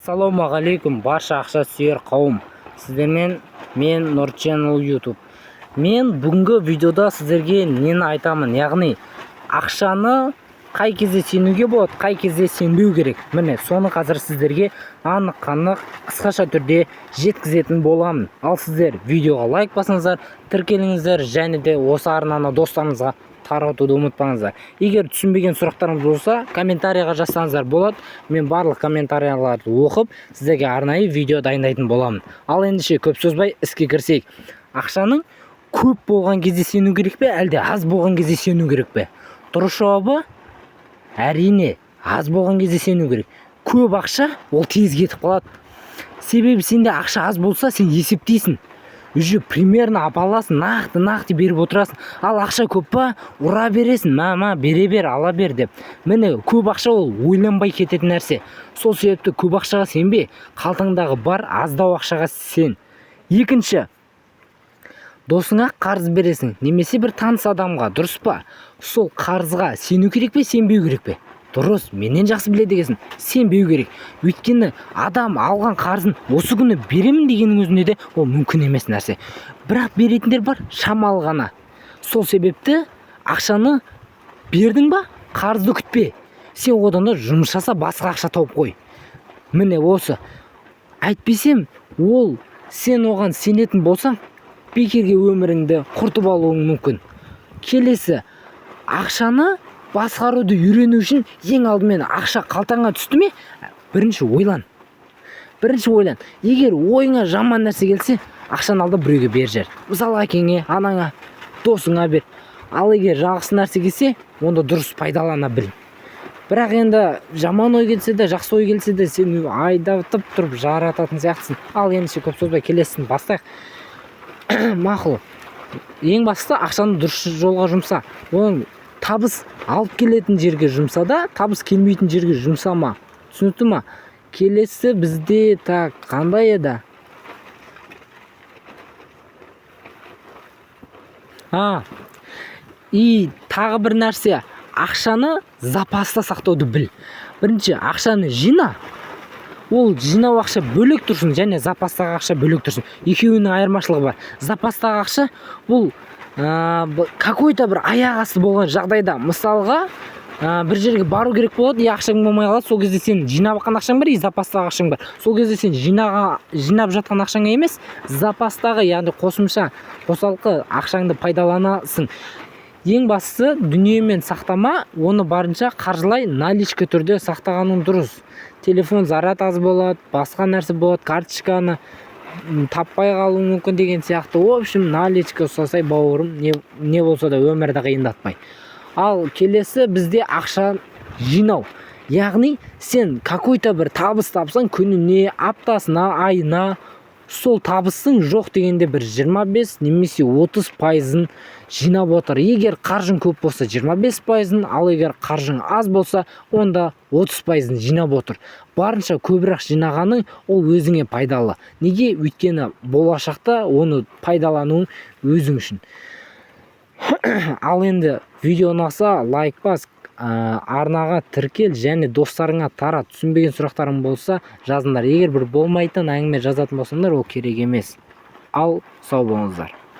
Ассалаумағалейкум барша ақша сүйер қауым. Сіздермен мен Нұр Channel YouTube. Мен бүгінгі видеода сіздерге нені айтамын, яғни ақшаны қай кезде сенуге болады, қай кезде сенбеу керек. Міне, соны қазір сіздерге анық-қанық қысқаша түрде жеткізетін боламын. Ал сіздер видеоға лайк басыңыздар, тіркеліңіздер және де осы арнаны достарыңызға таратуды ұмытпаңыздар. Егер түсінбеген сұрақтарыңыз болса, комментарияға жазсаңыздар болады. Мен барлық комментарияларды оқып, сіздерге арнайы видео дайындайтын боламын. Ал ендеше көп сөзбай іске кірісейік. Ақшаның көп болған кезде сену керек пе, әлде аз болған кезде сену керек пе? Дұрыс жауабы әрине аз болған кезде сену керек. Көп ақша ол тез кетіп қалады. Себебі сенде ақша аз болса, сен есептейсің. Уже примерно апаласын, нақты беріп отырасың. Ал ақша көп па, ұра бересің, бере бер, ала бер деп. Міне, көп ақша ол ойланбай кететін нәрсе. Сол себепті көп ақшаға сенбе, қалтаңдағы бар аздау ақшаға сен. Екінші, досыңа қарыз бересің, немесе бір таныс адамға, дұрыс па? Сол қарызға сену керек пе, сенбеу керек пе? Дұрыс, менен жақсы біледі екенсің, сенбеу керек. Өйткені адам алған қарызын осы күні беремін дегеннің өзінде де ол мүмкін емес нәрсе. Бірақ беретіндер бар, шамалы ғана. Сол себепті ақшаны бердің ба, қарызды күтпе. Сен одан да жұмыс жаса, басқа ақша тауып қой. Міне осы. Әйтпесем, ол сен оған сенетін болсаң, бекерге өміріңді құртып алуың мүмкін. Келесі, ақшаны басқаруды үйрену үшін ең алдымен ақша қалтаңа түсті ме? Бірінші ойлан. Егер ойыңа жаман нәрсе келсе, ақшаны алда біреуге бер жер. Мысалы әкеңе, анаңа, досыңа бер. Ал егер жақсы нәрсе келсе, онда дұрыс пайдалана біл. Бірақ енді жаман ой келсе де, жақсы ой келсе де, сен айдатып тұрып жарататын сияқтысың. Ал ендеше көп сөзбай келесін бастайық. Мақұл. Ең бастысы ақшаны дұрыс жолға жұмса. Оның табыс алып келетін жерге жұмса да, табыс келмейтін жерге жұмсама. Түсінікті ма? Келесі бізде қандай еді? Тағы бір нәрсе, ақшаны запаста сақтауды біл. Бірінші, ақшаны жина. Ол жинау ақша бөлек тұрсын, және запастағы ақша бөлек тұрсын. Екеуінің айырмашылығы бар. Запастағы ақша бұл какой-то бір аяқ асты болған жағдайда, мысалға бір жерге бару керек болады, ақшаң болмай қалады. Сол кезде сен жинап жатқан ақшаң бар, запастағы ақшаң бар. Сол кезде сен жинап жатқан ақшаңа емес, запастағы, яғни қосалқы ақшаңды пайдаланасың. Ең бастысы, дүниемен сақтама, оны барынша қаржылай наличка түрде сақтағаның дұрыс. Телефон заряд аз болады, басқа нәрсе болады, карточканы таппай қалу мүмкін деген сияқты. В общем, наличка ұстасай бауырым, не болса да өмірді қиындатпай. Ал келесі бізде ақша жинау. Яғни сен какой-то бір табыс тапсаң, күніне, аптасына, айына, сол табыстың жоқ дегенде бір 25 немесе 30%-ын жинап отыр. Егер қаржың көп болса 25%-ын, ал егер қаржың аз болса, онда 30%-ын жинап отыр. Барынша көбірек жинағаның ол өзіңе пайдалы. Неге? Өйткені болашақта оны пайдалануың өзің үшін. Ал енді видео ұнаса лайк бас, арнаға тіркел және достарыңа тарат. Түсінбеген сұрақтарың болса жазыңдар. Егер бір болмайтын әңгіме жазатын болсаңдар, ол керек емес. Ал сау болыңыздар.